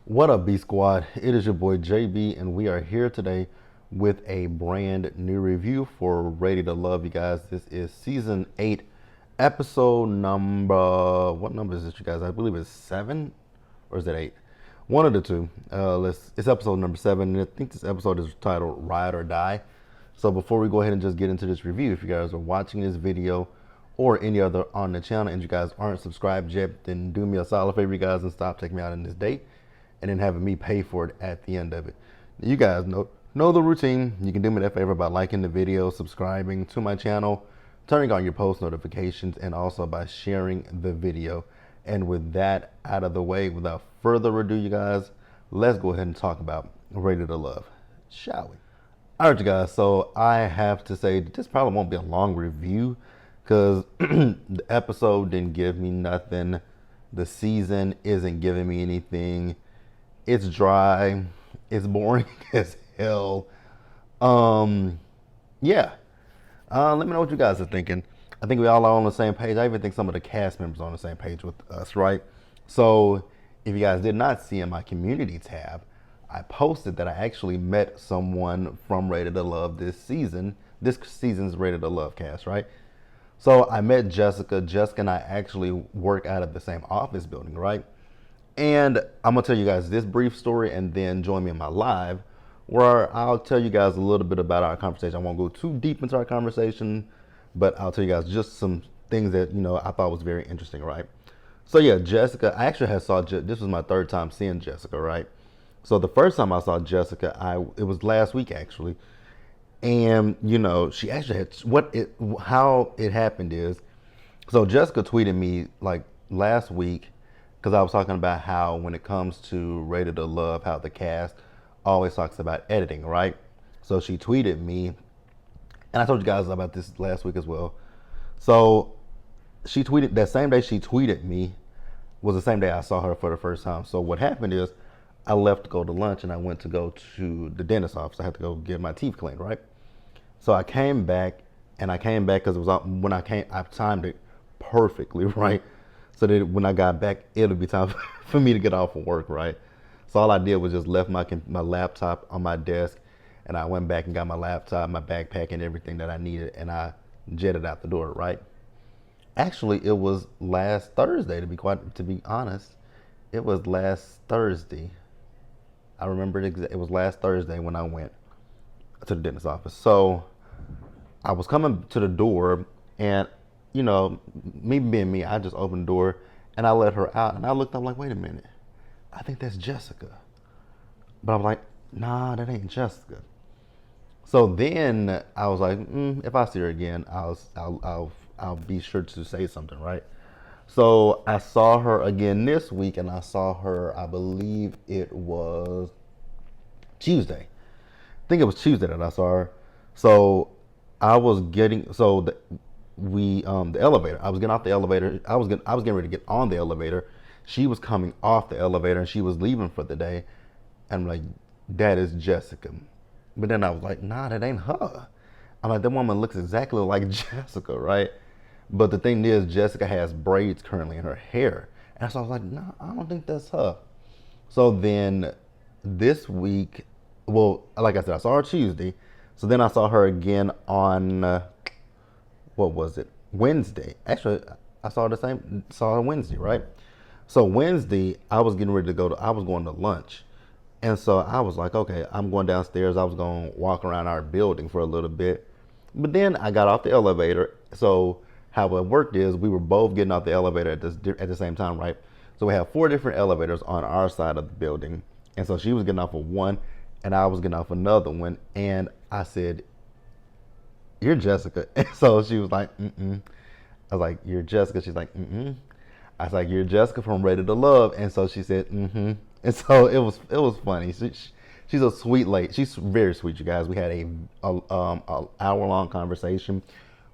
What up, B Squad? It is your boy JB, and we are here today with a brand new review for Ready to Love, you guys. This is season 8, episode number. What number is this, you guys? I believe it's 7, or is it 8? One of the two. It's episode number 7, and I think this episode is titled Ride or Die. So before we go ahead and just get into this review, if you guys are watching this video or any other on the channel and you guys aren't subscribed yet, then do me a solid favor, you guys, and stop taking me out on this date and then having me pay for it at the end of it. You guys know the routine. You can do me that favor by liking the video, subscribing to my channel, turning on your post notifications, and also by sharing the video. And with that out of the way, without further ado, you guys, let's go ahead and talk about Ready to Love, shall we? All right, you guys, so I have to say that this probably won't be a long review because the episode didn't give me nothing. The season isn't giving me anything. It's dry. It's boring as hell. Yeah. Let me know what you guys are thinking. I think we all are on the same page. I even think some of the cast members are on the same page with us, right? So if you guys did not see in my community tab, I posted that I actually met someone from Ready to Love this season. This season's Ready to Love cast, right? So I met Jessica. Jessica and I actually work out of the same office building, right? And I'm going to tell you guys this brief story and then join me in my live where I'll tell you guys a little bit about our conversation. I won't go too deep into our conversation, but I'll tell you guys just some things that, I thought was very interesting, right? So yeah, Jessica, I actually this was my third time seeing Jessica, right? So the first time I saw Jessica, it was last week actually. And, she actually how it happened is, so Jessica tweeted me like last week because I was talking about how when it comes to Ready to Love, how the cast always talks about editing, right? So she tweeted me, and I told you guys about this last week as well. So she tweeted, that same day she tweeted me was the same day I saw her for the first time. So what happened is I left to go to lunch and I went to go to the dentist office. I had to go get my teeth cleaned, right? So I came back because it was when I timed it perfectly, right? So that when I got back, it'll be time for me to get off of work, right? So all I did was just left my laptop on my desk, and I went back and got my laptop, my backpack, and everything that I needed, and I jetted out the door, right? Actually, it was last Thursday, to be honest. It was last Thursday. I remember it was last Thursday when I went to the dentist office. So I was coming to the door, and me being me, I just opened the door and I let her out, and I looked up like, wait a minute, I think that's Jessica. But I was like, nah, that ain't Jessica. So then I was like, if I see her again, I'll be sure to say something, right? So I saw her again this week, and I saw her, I believe it was Tuesday. I think it was Tuesday that I saw her. So I was getting the elevator. I was getting off the elevator. I was getting ready to get on the elevator. She was coming off the elevator and she was leaving for the day. And I'm like, that is Jessica. But then I was like, nah, that ain't her. I'm like, that woman looks exactly like Jessica, right? But the thing is, Jessica has braids currently in her hair. And so I was like, nah, I don't think that's her. So then this week, well, like I said, I saw her Tuesday. So then I saw her again on what was it? Wednesday. Actually, saw her Wednesday, right? So Wednesday, I was getting ready to I was going to lunch. And so I was like, okay, I'm going downstairs. I was going to walk around our building for a little bit. But then I got off the elevator. So how it worked is we were both getting off the elevator at the same time, right? So we have 4 different elevators on our side of the building. And so she was getting off of one and I was getting off another one. And I said, you're Jessica. And so she was like, mm-mm. I was like, you're Jessica. She's like, mm-mm. I was like, you're Jessica from Ready to Love. And so she said, mm-hmm. And so it was funny. She's a sweet lady. She's very sweet, you guys. We had a hour-long conversation.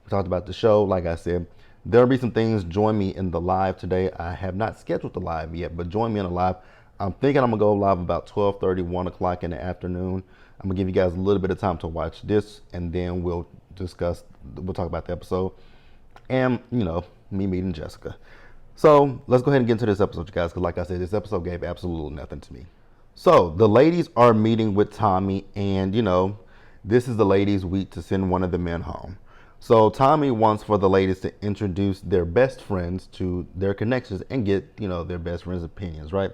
We talked about the show. Like I said, there'll be some things. Join me in the live today. I have not scheduled the live yet, but join me in the live. I'm thinking I'm going to go live about 12:30, 1 o'clock in the afternoon. I'm going to give you guys a little bit of time to watch this, and then we'll talk about the episode and, me meeting Jessica. So let's go ahead and get into this episode, you guys, because like I said, this episode gave absolutely nothing to me. So the ladies are meeting with Tommy, and this is the ladies' week to send one of the men home. So Tommy wants for the ladies to introduce their best friends to their connections and get, their best friends' opinions, right?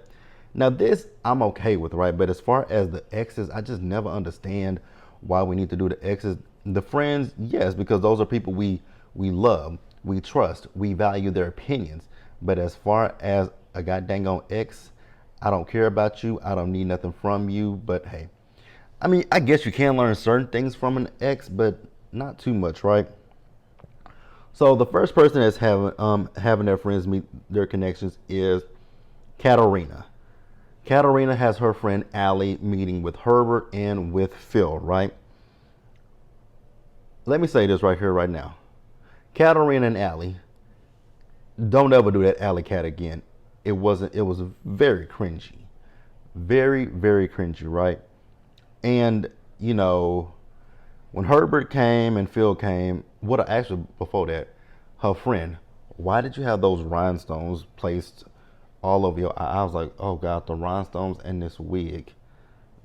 Now this I'm okay with, right? But as far as the exes, I just never understand why we need to do the exes. The friends, yes, because those are people we love, we trust, we value their opinions. But as far as a goddamn on ex, I don't care about you. I don't need nothing from you. But hey, I mean, I guess you can learn certain things from an ex, but not too much, right? So the first person that's having their friends meet their connections is Katarina. Katarina has her friend Allie meeting with Herbert and with Phil, right? Let me say this right here, right now. Katarina and Allie, don't ever do that Alley Cat again. It was very cringy. Very, very cringy, right? And, when Herbert came and Phil came, actually before that, her friend, why did you have those rhinestones placed all over your eye? I was like, oh God, the rhinestones and this wig.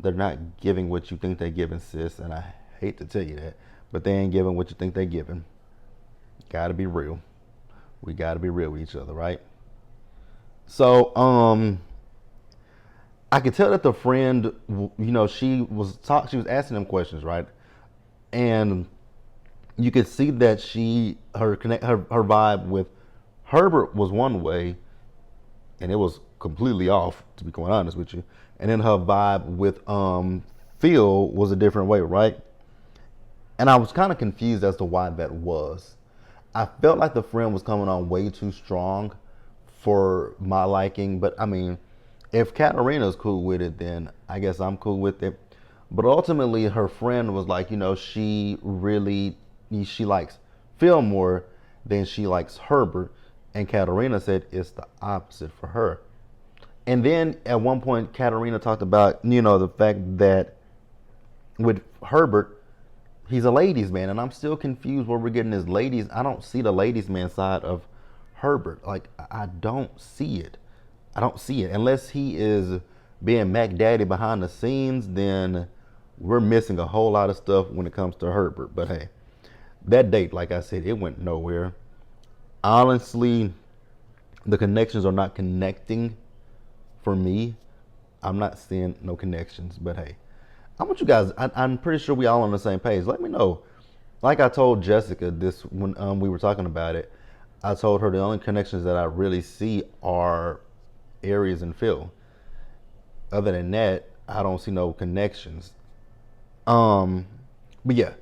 They're not giving what you think they're giving, sis. And I hate to tell you that, but they ain't giving what you think they're giving. Gotta be real. We gotta be real with each other, right? So, I could tell that the friend, she was asking them questions, right? And you could see that her vibe with Herbert was one way, and it was completely off, to be quite honest with you. And then her vibe with Phil was a different way, right? And I was kind of confused as to why that was. I felt like the friend was coming on way too strong for my liking, but I mean, if Katarina's cool with it, then I guess I'm cool with it. But ultimately, her friend was like, she likes Phil more than she likes Herbert, and Katarina said it's the opposite for her. And then at one point, Katarina talked about, the fact that with Herbert, he's a ladies' man, and I'm still confused where we're getting this ladies. I don't see the ladies' man side of Herbert. Like, I don't see it. I don't see it. Unless he is being Mac Daddy behind the scenes, then we're missing a whole lot of stuff when it comes to Herbert. But hey, that date, like I said, it went nowhere. Honestly, the connections are not connecting for me. I'm not seeing no connections. But hey, I want you guys, I'm pretty sure we all on the same page. Let me know. Like I told Jessica this when we were talking about it, I told her the only connections that I really see are Aries and Phil. Other than that, I don't see no connections. Um, but yeah,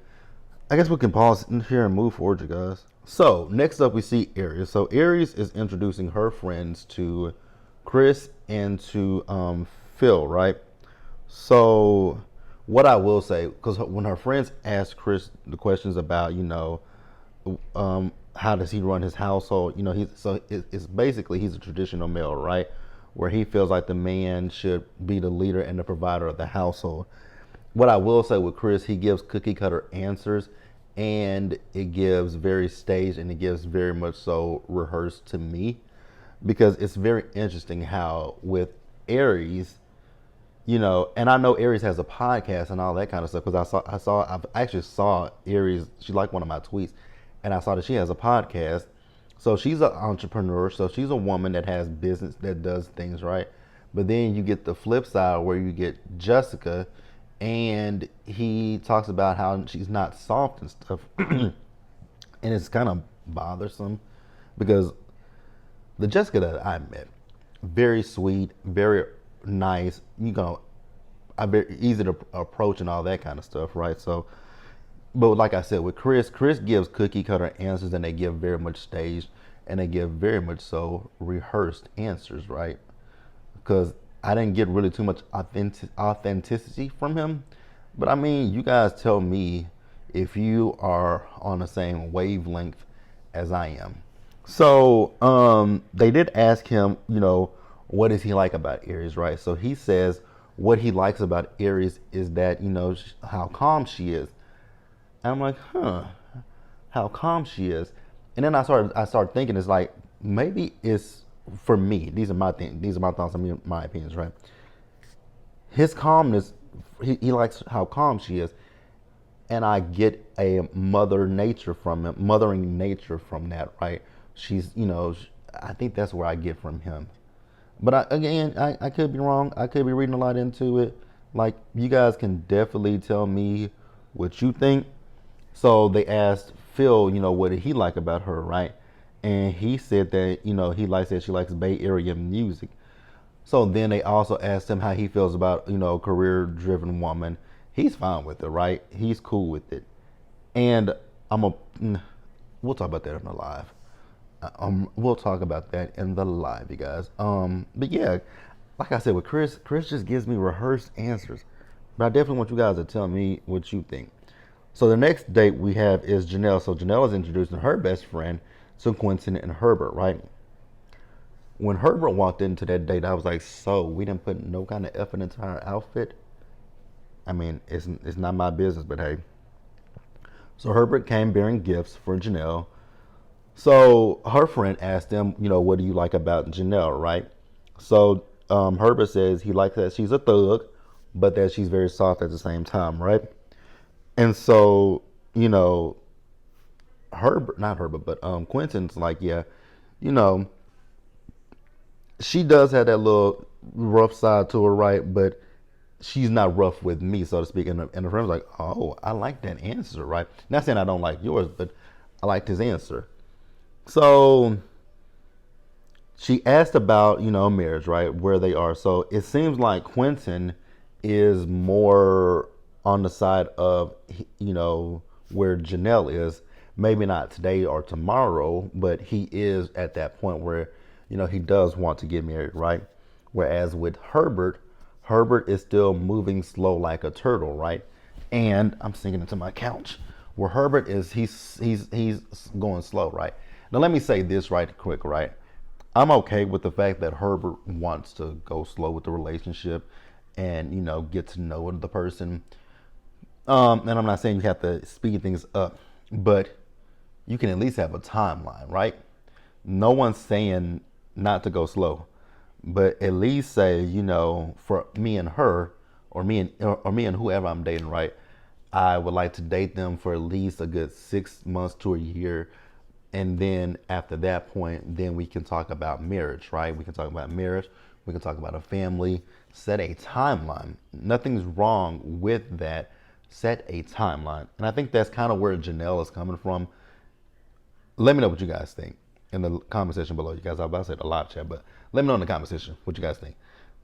I guess we can pause here and move forward, you guys. So next up, we see Aries. So Aries is introducing her friends to Chris and to Phil, right? So what I will say, because when her friends ask Chris the questions about, how does he run his household, it's basically he's a traditional male, right? Where he feels like the man should be the leader and the provider of the household. What I will say with Chris, he gives cookie cutter answers, and it gives very staged and it gives very much so rehearsed to me, because it's very interesting how with Aries, and I know Aries has a podcast and all that kind of stuff, because I actually saw Aries. She liked one of my tweets, and I saw that she has a podcast. So she's an entrepreneur. So she's a woman that has business, that does things right. But then you get the flip side where you get Jessica, and he talks about how she's not soft and stuff, and it's kind of bothersome, because the Jessica that I met, very sweet, very nice, I'm very easy to approach and all that kind of stuff, right? So, but like I said, with Chris gives cookie cutter answers, and they give very much staged, and they give very much so rehearsed answers, right? Because I didn't get really too much authenticity from him. But I mean, you guys tell me if you are on the same wavelength as I am. So they did ask him, what does he like about Aries, right? So he says what he likes about Aries is that, how calm she is. And I'm like, how calm she is. And then I started thinking, it's like, maybe it's for me. These are my things. These are my thoughts and my opinions, right? his calmness, he likes how calm she is. And I get a mothering nature from that, right? She's, I think that's where I get from him. But I could be wrong. I could be reading a lot into it. Like, you guys can definitely tell me what you think. So they asked Phil, what did he like about her, right? And he said that, he likes that she likes Bay Area music. So then they also asked him how he feels about, career driven woman. He's fine with it, right? He's cool with it. And I'm a, we'll talk about that in the live. We'll talk about that in the live, you guys. But yeah, like I said with Chris just gives me rehearsed answers. But I definitely want you guys to tell me what you think. So the next date we have is Janelle. So Janelle is introducing her best friend to Quentin and Herbert, right? When Herbert walked into that date, I was like, so we didn't put no kind of effort into our outfit. I mean, it's not my business, but hey. So Herbert came bearing gifts for Janelle. So her friend asked him, what do you like about Janelle, right? So Herbert says he likes that she's a thug, but that she's very soft at the same time, right? And so, not Herbert, but Quentin's like, yeah, you know, she does have that little rough side to her, right? But she's not rough with me, so to speak. And the friend's like, oh, I like that answer, right? Not saying I don't like yours, but I liked his answer. So she asked about, marriage, right? Where they are. So it seems like Quentin is more on the side of, where Janelle is. Maybe not today or tomorrow, but he is at that point where, he does want to get married, right? Whereas with Herbert, Herbert is still moving slow like a turtle, right? And I'm sinking into my couch. Where Herbert is, he's going slow, right? Now let me say this right quick, right? I'm okay with the fact that Herbert wants to go slow with the relationship and get to know the person. And I'm not saying you have to speed things up, but you can at least have a timeline, right? No one's saying not to go slow, but at least say, for me and her, or me and whoever I'm dating, right? I would like to date them for at least a good 6 months to a year. And then after that point, then we can talk about marriage, right? We can talk about marriage. We can talk about a family. Set a timeline. Nothing's wrong with that. Set a timeline. And I think that's kind of where Janelle is coming from. Let me know what you guys think in the comment section below. You guys, I was about to say the live chat, but let me know in the comment section what you guys think.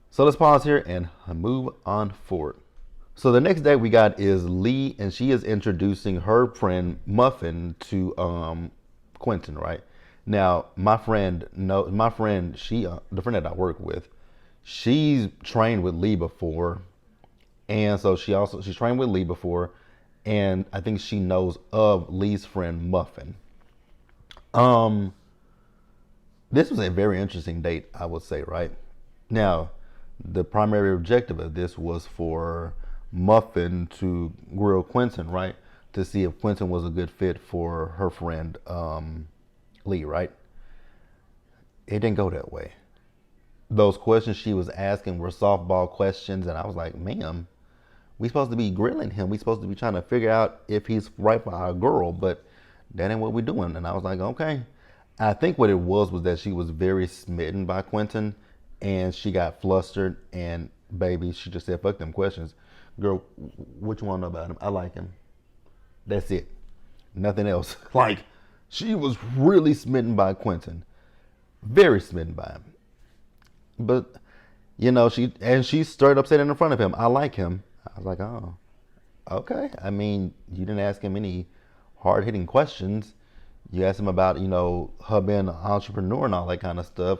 So let's pause here and move on forward. So the next day we got is Lee, and she is introducing her friend Muffin to Quentin, right? Now my friend, she the friend that I work with, she's trained with Lee before, and so she's trained with Lee before, and I think she knows of Lee's friend Muffin. Um, this was a very interesting date, I would say, right? Now, the primary objective of this was for Muffin to grill Quentin, right? To see if Quentin was a good fit for her friend Lee, right? It didn't go that way. Those questions she was asking were softball questions, and I was like, ma'am, we supposed to be grilling him. We supposed to be trying to figure out if he's right for our girl, but that ain't what we're doing. And I was like, okay. I think what it was that she was very smitten by Quentin, and she got flustered, and baby, she just said, fuck them questions. Girl, what you want to know about him? I like him. That's it. Nothing else. Like, she was really smitten by Quentin. Very smitten by him. But, she straight up said it in front of him, I like him. I was like, oh, okay. I mean, you didn't ask him any hard hitting questions. You asked him about, her being an entrepreneur and all that kind of stuff.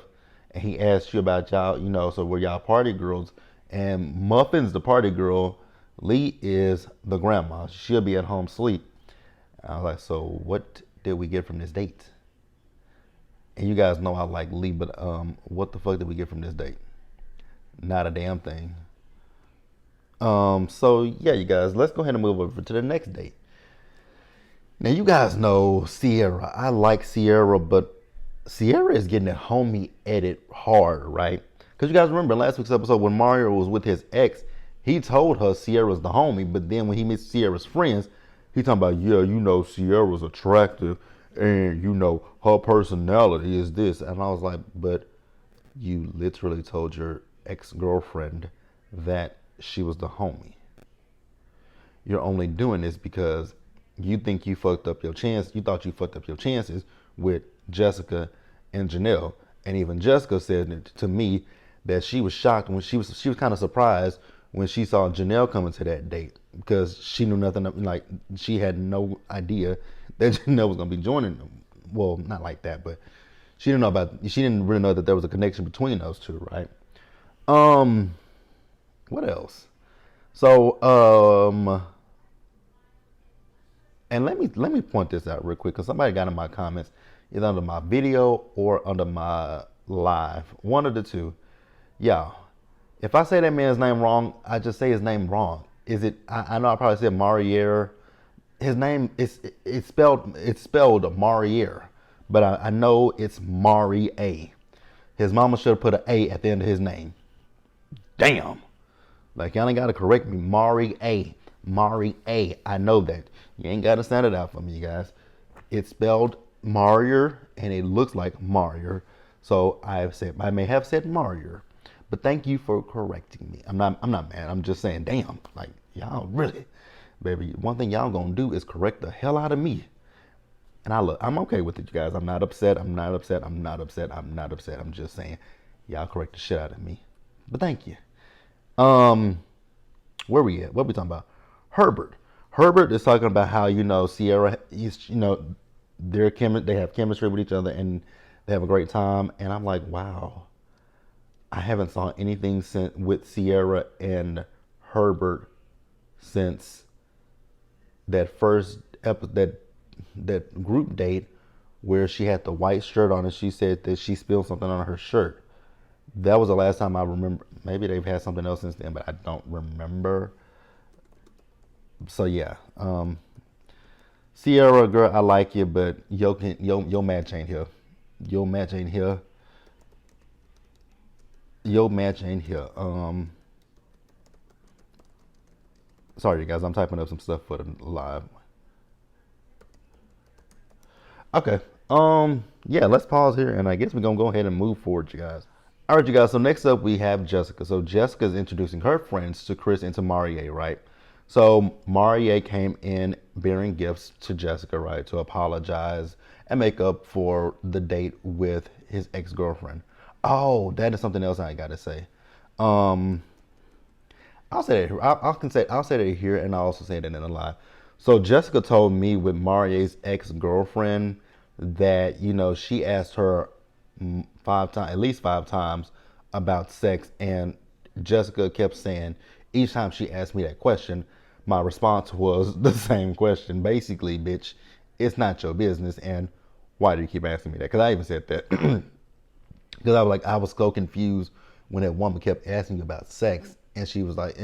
And he asked you about y'all, so were y'all party girls? And Muffin's the party girl. Lee is the grandma. She'll be at home sleep. I was like, so what did we get from this date? And you guys know I like Lee, but what the fuck did we get from this date? Not a damn thing. So yeah, you guys, let's go ahead and move over to the next date. Now you guys know Sierra. I like Sierra, but Sierra is getting that homie edit hard, right? Because you guys remember last week's episode when Mario was with his ex, He told her Sierra's the homie, but then when he meets Sierra's friends, he talking about, yeah, Sierra's attractive, and her personality is this. And I was like, but you literally told your ex-girlfriend that she was the homie. You're only doing this because you think you fucked up your chance. You thought you fucked up your chances with Jessica and Janelle. And even Jessica said to me that she was shocked when she was kind of surprised when she saw Janelle coming to that date, because she knew nothing, like she had no idea that Janelle was gonna be joining them. Well, not like that, but she didn't really know that there was a connection between those two, right? What else? So, and let me point this out real quick, because somebody got in my comments, either under my video or under my live, one of the two. Y'all, if I say that man's name wrong, I just say his name wrong. Is it? I know I probably said Marier. His name is it's spelled Marier, but I know it's Mari A. His mama should have put an A at the end of his name. Damn. Like, y'all ain't gotta correct me. Mari A. Mari A. I know that. You ain't gotta sound it out for me, you guys. It's spelled Marier and it looks like Marier. So I may have said Marier. But thank you for correcting me. I'm not mad. I'm just saying, damn. Like, y'all really, baby, one thing y'all gonna do is correct the hell out of me. And I'm okay with it, you guys. I'm not upset. I'm not upset. I'm not upset. I'm not upset. I'm just saying, y'all correct the shit out of me. But thank you. Where we at? What we talking about? Herbert. Herbert is talking about how, Sierra is, they have chemistry with each other and they have a great time. And I'm like, wow, I haven't saw anything with Sierra and Herbert since that first that group date where she had the white shirt on and she said that she spilled something on her shirt. That was the last time I remember. Maybe they've had something else since then, but I don't remember. So yeah, Sierra girl, I like you, but your match ain't here. Your match ain't here. Your match ain't here. Sorry, you guys. I'm typing up some stuff for the live. Okay. Yeah, let's pause here, and I guess we're gonna go ahead and move forward, you guys. All right, you guys. So next up, we have Jessica. So Jessica's introducing her friends to Chris and to Marie, right? So Marie came in bearing gifts to Jessica, right, to apologize and make up for the date with his ex-girlfriend. Oh, that is something else I gotta say. Um, I'll say that here. I'll say that here, and I'll also say that in the live. So Jessica told me with Marie's ex-girlfriend that she asked her 5 times, at least 5 times, about sex, and Jessica kept saying each time she asked me that question, my response was the same question, basically, bitch, it's not your business, and why do you keep asking me that? Because I even said that. Because I was so confused when that woman kept asking me about sex, and she was like,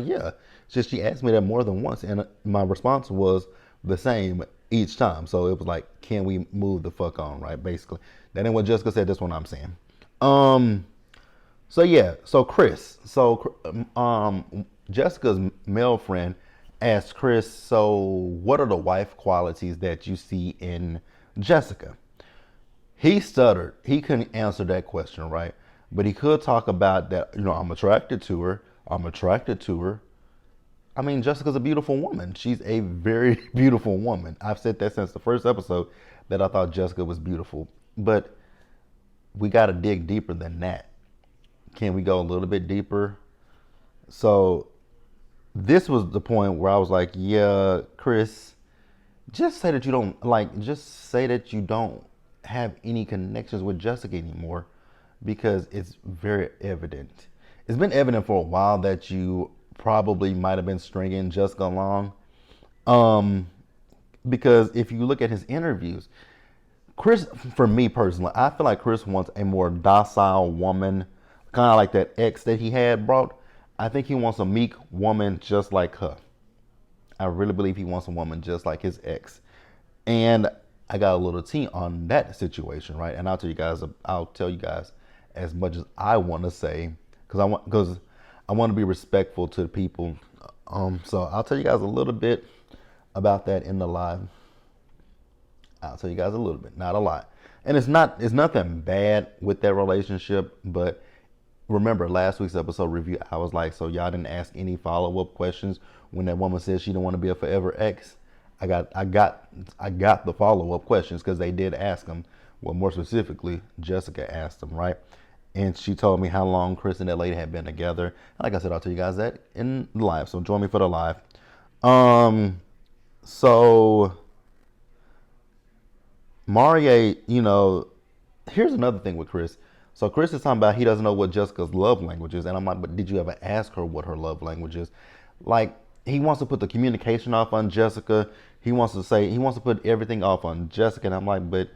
yeah. She asked me that more than once, and my response was the same each time. So it was like, can we move the fuck on, right? Basically, that ain't what Jessica said. That's what I'm saying. So yeah. So Chris. So Jessica's male friend asked Chris, so what are the wife qualities that you see in Jessica? He stuttered. He couldn't answer that question, right? But he could talk about that, I'm attracted to her. I'm attracted to her. I mean, Jessica's a beautiful woman. She's a very beautiful woman. I've said that since the first episode that I thought Jessica was beautiful. But we got to dig deeper than that. Can we go a little bit deeper? So this was the point where I was like, yeah, Chris, just say that you don't have any connections with Jessica anymore, because it's very evident. It's been evident for a while that you probably might have been stringing Jessica along. Because if you look at his interviews, Chris, for me personally, I feel like Chris wants a more docile woman, kind of like that ex that he had brought. I think he wants a meek woman just like her. I really believe he wants a woman just like his ex. And I got a little tea on that situation, right? And I'll tell you guys as much as I want to say, because I want to be respectful to the people. So I'll tell you guys a little bit about that in the live. I'll tell you guys a little bit, not a lot. And it's nothing bad with that relationship, but remember last week's episode review, I was like, so y'all didn't ask any follow-up questions when that woman said she didn't want to be a forever ex. I got the follow-up questions because they did ask them. Well, more specifically, Jessica asked them, right? And she told me how long Chris and that lady had been together. Like I said, I'll tell you guys that in live. So join me for the live. So Marie, here's another thing with Chris. So Chris is talking about he doesn't know what Jessica's love language is, and I'm like, but did you ever ask her what her love language is? Like, he wants to put the communication off on Jessica. He wants to put everything off on Jessica, and I'm like, but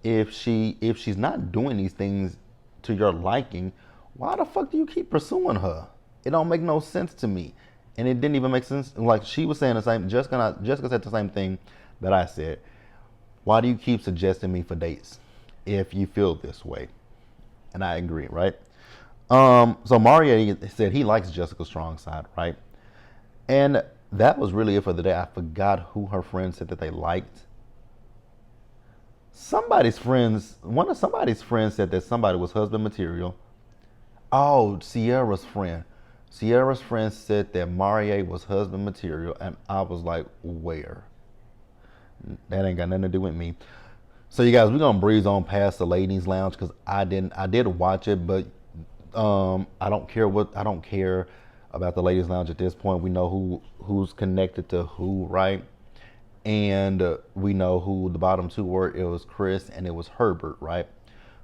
if she's not doing these things to your liking, why the fuck do you keep pursuing her? It don't make no sense to me, and it didn't even make sense. Like she was saying the same. Jessica said the same thing that I said. Why do you keep suggesting me for dates if you feel this way? And I agree, right? So Mario said he likes Jessica's strong side, right? And that was really it for the day. I forgot who her friends said that they liked. Somebody's friends said that somebody was husband material. Oh, Sierra's friend. Sierra's friend said that Marie was husband material, and I was like, where? That ain't got nothing to do with me. So you guys, we're gonna breeze on past the ladies' lounge because I did watch it, but I don't care about the ladies' lounge at this point. We know who's connected to who, right? And we know who the bottom two were. It was Chris and it was Herbert, right?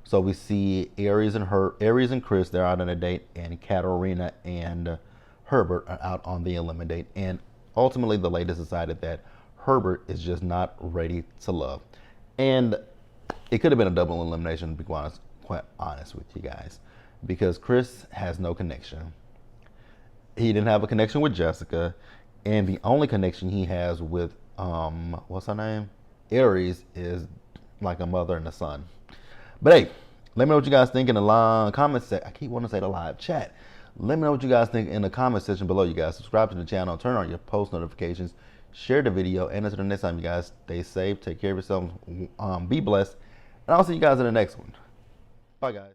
So we see Aries and Chris, they're out on a date, and Katarina and Herbert are out on the eliminate. And ultimately, the ladies decided that Herbert is just not ready to love. And it could have been a double elimination, to be quite honest with you guys, because Chris has no connection. He didn't have a connection with Jessica, and the only connection he has with what's her name, Aries, is like a mother and a son. But hey, let me know what you guys think in the comment section. I keep wanting to say the live chat. Let me know what you guys think in the comment section below, you guys. Subscribe to the channel, turn on your post notifications, share the video, and until the next time, you guys, stay safe, take care of yourselves, be blessed, and I'll see you guys in the next one. Bye, guys.